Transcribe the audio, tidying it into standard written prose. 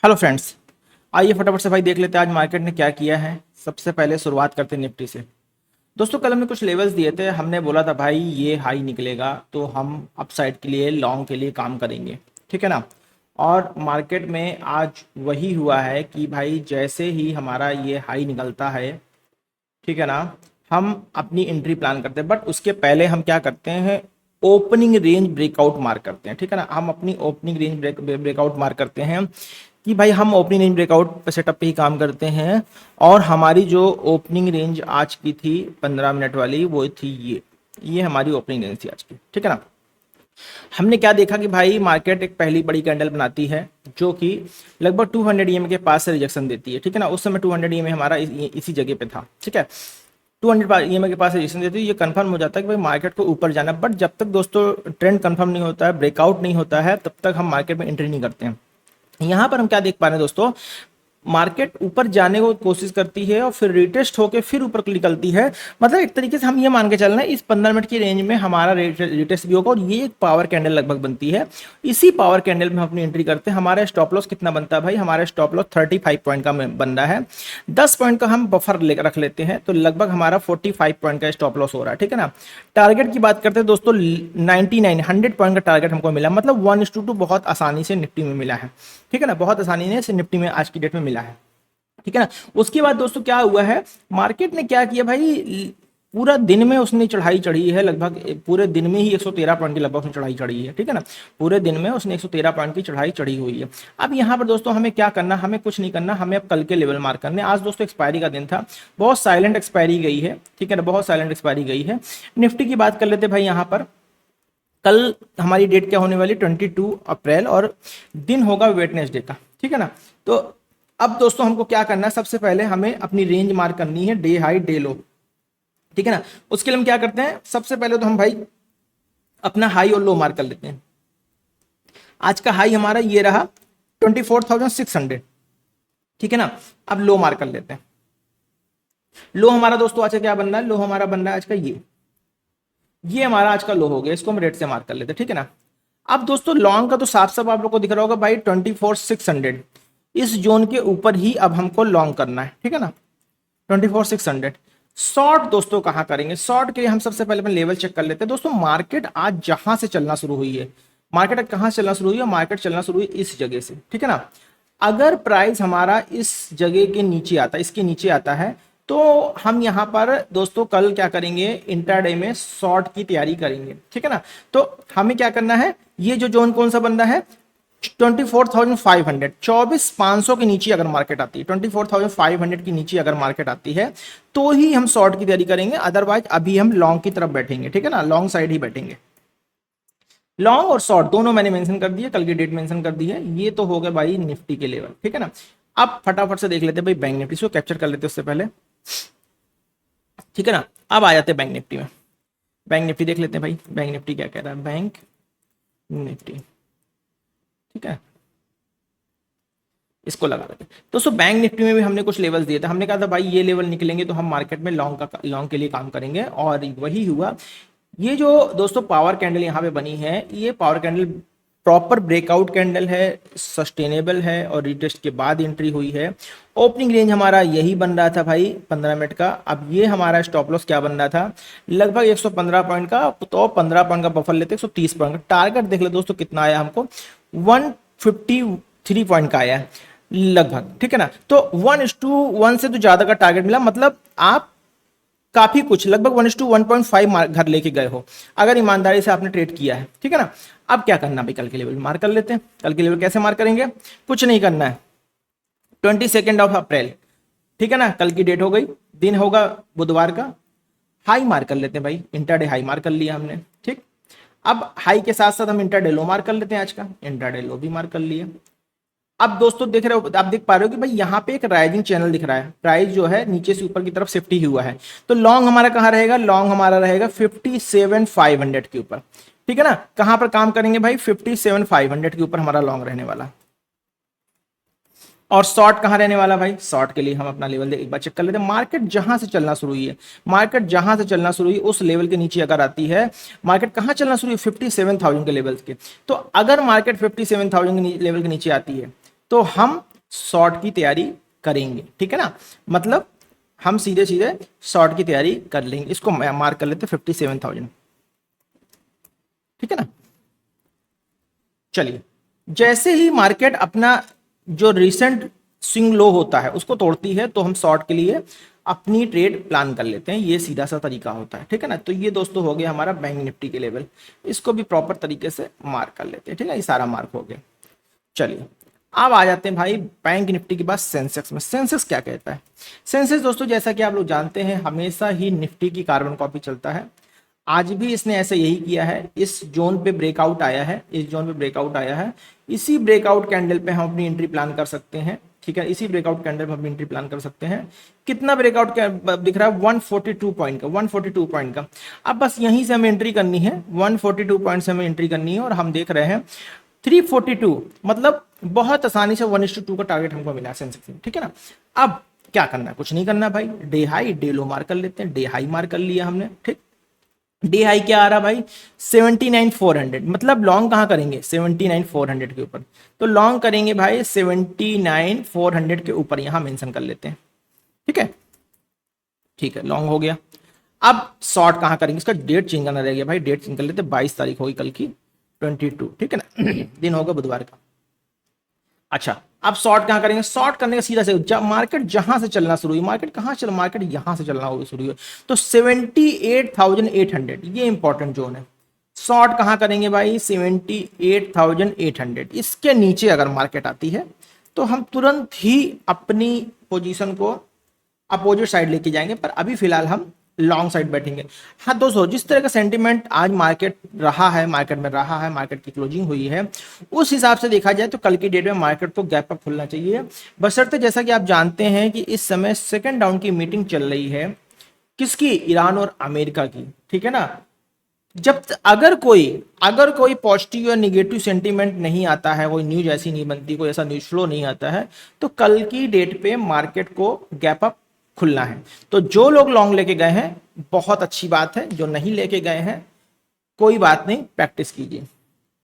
Hello friends. आइए फटाफट से भाई देख लेते हैं आज मार्केट ने क्या किया है। सबसे पहले शुरुआत करते हैं निफ्टी से। दोस्तों कल हमने कुछ लेवल्स दिए थे, हमने बोला था भाई ये हाई निकलेगा तो हम अपसाइड के लिए लॉन्ग के लिए काम करेंगे, ठीक है ना। और मार्केट में आज वही हुआ है कि भाई जैसे ही हमारा ये हाई निकलता है, ठीक है ना, हम अपनी एंट्री प्लान करते हैं। बट उसके पहले हम क्या करते हैं, ओपनिंग रेंज ब्रेकआउट मार्क करते हैं, ठीक है ना। हम अपनी ओपनिंग रेंज ब्रेकआउट मार्क करते हैं कि भाई हम ओपनिंग रेंज ब्रेकआउट सेटअप पे ही काम करते हैं। और हमारी जो ओपनिंग रेंज आज की थी 15 मिनट वाली, वो थी ये हमारी ओपनिंग रेंज थी आज की, ठीक है ना। हमने क्या देखा कि भाई मार्केट एक पहली बड़ी कैंडल बनाती है जो कि लगभग 200 ईएमए के पास से रिजेक्शन देती है, ठीक है ना। उस समय 200 ईएमए हमारा इसी जगह पे था, ठीक है। 200 ईएमए के पास रिजेक्शन देती है, ये कंफर्म हो जाता है कि भाई मार्केट को ऊपर जाना। बट जब तक दोस्तों ट्रेंड कंफर्म नहीं होता है, ब्रेकआउट नहीं होता है, तब तक हम मार्केट में एंट्री नहीं करते हैं। यहाँ पर हम क्या देख पा रहे हैं दोस्तों, मार्केट ऊपर जाने को कोशिश करती है और फिर रिटेस्ट होकर फिर ऊपर निकलती है। मतलब एक तरीके से हम ये मान के चल रहे हैं इस 15 मिनट की रेंज में हमारा रिटेस्ट भी होगा और ये एक पावर कैंडल लगभग बनती है। इसी पावर कैंडल में हम अपनी एंट्री करते हैं। हमारा स्टॉप लॉस कितना बनता है भाई, हमारा स्टॉप लॉस 35 पॉइंट का बन रहा है। 10 पॉइंट का हम बफर रख लेते हैं तो लगभग हमारा 45 पॉइंट का स्टॉप लॉस हो रहा है, ठीक है ना। टारगेट की बात करते हैं दोस्तों, 100 पॉइंट का टारगेट हमको मिला, मतलब 1:2 बहुत आसानी से निफ्टी में मिला है, ठीक है ना। बहुत आसानी से निफ्टी में आज की डेट में मिला है, ठीक है ना। उसके बाद दोस्तों क्या हुआ है, मार्केट ने क्या किया भाई, पूरा दिन में उसने चढ़ाई चढ़ी है। लगभग पूरे दिन में ही 113 पॉइंट की लगभग उसने चढ़ाई चढ़ी है, ठीक है ना। पूरे दिन में उसने 113 पॉइंट की चढ़ाई चढ़ी हुई है। अब यहाँ पर दोस्तों हमें क्या करना, हमें कुछ नहीं करना, हमें अब कल के लेवल मार्क करने। आज दोस्तों एक्सपायरी का दिन था, बहुत साइलेंट एक्सपायरी गई है, ठीक है ना, बहुत साइलेंट एक्सपायरी गई है। निफ्टी की बात कर लेते भाई। यहाँ पर कल हमारी डेट क्या होने वाली, 22 अप्रैल, और दिन होगा वेडनेसडे का, ठीक है ना। तो अब दोस्तों हमको क्या करना है, सबसे पहले हमें अपनी रेंज मार्क करनी है, डे हाई डे लो, ठीक है ना। उसके लिए हम क्या करते हैं, सबसे पहले तो हम भाई अपना हाई और लो मार्क कर लेते हैं। आज का हाई हमारा ये रहा 24,600, ठीक है ना। अब लो मार्क कर लेते हैं। लो हमारा दोस्तों आज का क्या बन रहा है, लो हमारा बन रहा है आज का ये हमारा आज का लो हो गया। इसको हम रेट से मार्क कर लेते हैं, ठीक है ना। अब दोस्तों लॉन्ग का तो साफ साफ आप लोग को दिख रहा होगा भाई, 24,600 इस जोन के ऊपर ही अब हमको लॉन्ग करना है, ठीक है ना, 24,600। शॉर्ट दोस्तों कहां करेंगे, शॉर्ट के लिए हम सबसे पहले अपने लेवल चेक कर लेते हैं। दोस्तों मार्केट आज जहां से चलना शुरू हुई है, मार्केट कहां से चलना शुरू हुई है, मार्केट चलना शुरू हुई इस जगह से, ठीक है ना। अगर प्राइस हमारा इस जगह के नीचे आता है, इसके नीचे आता है, तो हम यहां पर दोस्तों कल क्या करेंगे, इंट्राडे में शॉर्ट की तैयारी करेंगे, ठीक है ना। तो हमें क्या करना है, ये जो जोन कौन सा बन रहा है, 24,500, 24,500 के नीचे अगर मार्केट आती है, 24,500 के नीचे अगर मार्केट आती है तो ही हम शॉर्ट की तैयारी करेंगे। अदरवाइज अभी हम लॉन्ग की तरफ बैठेंगे, ठीक है ना, लॉन्ग साइड ही बैठेंगे। लॉन्ग और शॉर्ट दोनों मैंने मेंशन कर दिया, कल की डेट मेंशन कर दी है। ये तो हो गया भाई निफ्टी के लेवल, ठीक है ना। अब फटाफट से देख लेते हैं भाई बैंक निफ्टी, इसको कैप्चर कर लेते हैं उससे पहले, ठीक है ना। अब आ जाते हैं बैंक निफ्टी में। बैंक निफ्टी देख लेते हैं भाई, बैंक निफ्टी क्या कह रहा है, बैंक निफ्टी, ठीक है, इसको लगा देते हैं। दोस्तों बैंक निफ्टी में भी हमने कुछ लेवल्स दिए थे। हमने कहा था भाई ये लेवल निकलेंगे तो हम मार्केट में लॉन्ग के लिए काम करेंगे, और वही हुआ। ये जो दोस्तों पावर कैंडल यहाँ पे बनी है, ये power candle proper breakout candle है, सस्टेनेबल है और रिटेस्ट के बाद एंट्री हुई है। ओपनिंग रेंज हमारा यही बन रहा था भाई 15 मिनट का। अब ये हमारा स्टॉप लॉस क्या बन रहा था, लगभग 115 पॉइंट का, तो 15 पॉइंट का बफर लेते 130 पॉइंट का। टारगेट देख लो दोस्तों कितना आया हमको, 153 पॉइंट का आया है लगभग, ठीक है ना। तो 1:1 से तो ज्यादा का टारगेट मिला, मतलब आप काफी कुछ लगभग 1:1.5 घर लेके गए हो अगर ईमानदारी से आपने ट्रेड किया है, ठीक है ना। अब क्या करना भाई, कल के लेवल मार्क कर लेते हैं। कल के लेवल कैसे मार्क करेंगे, कुछ नहीं करना है, 22 अप्रैल, ठीक है ना, कल की डेट हो गई, दिन होगा बुधवार का। हाई मार्क कर लेते हैं भाई, इंट्राडे हाई मार्क कर लिया हमने, ठीक। अब हाई के साथ साथ हम इंट्राडे लो मार्क कर लेते हैं, आज का इंट्राडे लो भी मार्क कर लिया। अब दोस्तों देख रहे हो, आप देख पा रहे हो कि भाई यहाँ पे एक राइजिंग चैनल दिख रहा है, प्राइस जो है नीचे से ऊपर की तरफ शिफ्ट ही हुआ है। तो लॉन्ग हमारा कहाँ रहेगा, लॉन्ग हमारा रहेगा 57,500 के ऊपर, ठीक है ना। कहां पर काम करेंगे भाई, 57,500 के ऊपर हमारा लॉन्ग रहने वाला। और शॉर्ट कहां रहने वाला भाई, शॉर्ट के लिए हम अपना लेवल एक बार चेक कर लेते हैं। मार्केट जहां से चलना शुरू हुई है, मार्केट जहां से चलना शुरू हुई उस लेवल के नीचे अगर आती है, मार्केट कहां चलना शुरू हुई, 57,000 के लेवल के। तो अगर मार्केट 57,000 के लेवल के नीचे आती है तो हम शॉर्ट की तैयारी करेंगे, ठीक है ना। मतलब हम सीधे सीधे शॉर्ट की तैयारी कर लेंगे। इसको मार्क कर लेते 57,000, ठीक है ना। चलिए, जैसे ही मार्केट अपना जो रिसेंट स्विंग लो होता है उसको तोड़ती है तो हम शॉर्ट के लिए अपनी ट्रेड प्लान कर लेते हैं। ये सीधा सा तरीका होता है, ठीक है ना। तो ये दोस्तों हो गया हमारा बैंक निफ्टी के लेवल, इसको भी प्रॉपर तरीके से मार्क कर लेते हैं, ठीक है। ये सारा मार्क हो गया। चलिए, अब आ जाते हैं भाई बैंक निफ्टी के बाद सेंसेक्स में। सेंसेक्स क्या कहता है? सेंसेक्स दोस्तों जैसा कि आप लोग जानते हैं हमेशा ही निफ्टी की कार्बन कॉपी चलता है। आज भी इसने ऐसा यही किया है। इस जोन पे ब्रेकआउट आया है, इस जोन पे ब्रेकआउट आया है। इसी ब्रेकआउट कैंडल पे हम अपनी एंट्री प्लान कर सकते हैं, ठीक है। इसी ब्रेकआउट कैंडल पे हम एंट्री प्लान कर सकते हैं। कितना ब्रेकआउट दिख रहा है? 142 पॉइंट का, 142 पॉइंट का। अब बस यहीं से हमें एंट्री करनी है, 142 पॉइंट से हमें एंट्री करनी है। और हम देख रहे हैं 342, मतलब बहुत आसानी से 1:2 का टारगेट हमको मिला सेंसेक्स में, ठीक है ना। अब क्या करना है? कुछ नहीं करना भाई, डे हाई डे लो मार कर लेते हैं। डे हाई मार कर लिया हमने, ठीक। डे हाई क्या आ रहा भाई? 79,400, मतलब लॉन्ग कहाँ करेंगे? 79,400 के ऊपर। तो लॉन्ग करेंगे भाई 79,400 के ऊपर, यहां मेंशन कर लेते हैं, ठीक है। ठीक है, लॉन्ग हो गया। अब शॉर्ट कहाँ करेंगे? इसका डेट चेंज करना रह गया भाई, डेट चेंज कर लेते हैं। 22 तारीख होगी कल की, 22, ठीक है ना। दिन होगा बुधवार का। अच्छा, अब शॉर्ट कहाँ करेंगे? शॉर्ट करने का सीधा से मार्केट जहां से चलना शुरू हुई, मार्केट कहाँ चल, मार्केट यहां से चलना शुरू हुई, तो 78,800, ये इंपॉर्टेंट जोन है। शॉर्ट कहाँ करेंगे भाई? 78,800। इसके नीचे अगर मार्केट आती है तो हम तुरंत ही अपनी पोजीशन को अपोजिट साइड लेके जाएंगे, पर अभी फिलहाल हम लॉन्ग साइड बैठेंगे। हाँ दोस्तों, जिस तरह का सेंटीमेंट आज मार्केट रहा है, मार्केट में रहा है, मार्केट की क्लोजिंग हुई है, उस हिसाब से देखा जाए तो कल की डेट में मार्केट को गैप अप खुलना चाहिए। बशर्ते जैसा कि आप जानते हैं कि इस समय सेकंड राउंड की मीटिंग चल रही है, किसकी? ईरान और अमेरिका की, ठीक है ना। जब अगर कोई पॉजिटिव या निगेटिव सेंटीमेंट नहीं आता है, कोई न्यूज ऐसी नहीं बनती, कोई ऐसा न्यूज फ्लो नहीं आता है, तो कल की डेट पे मार्केट को गैप अप खुलना है। तो जो लोग लॉन्ग लेके गए हैं बहुत अच्छी बात है, जो नहीं लेके गए हैं कोई बात नहीं, प्रैक्टिस कीजिए।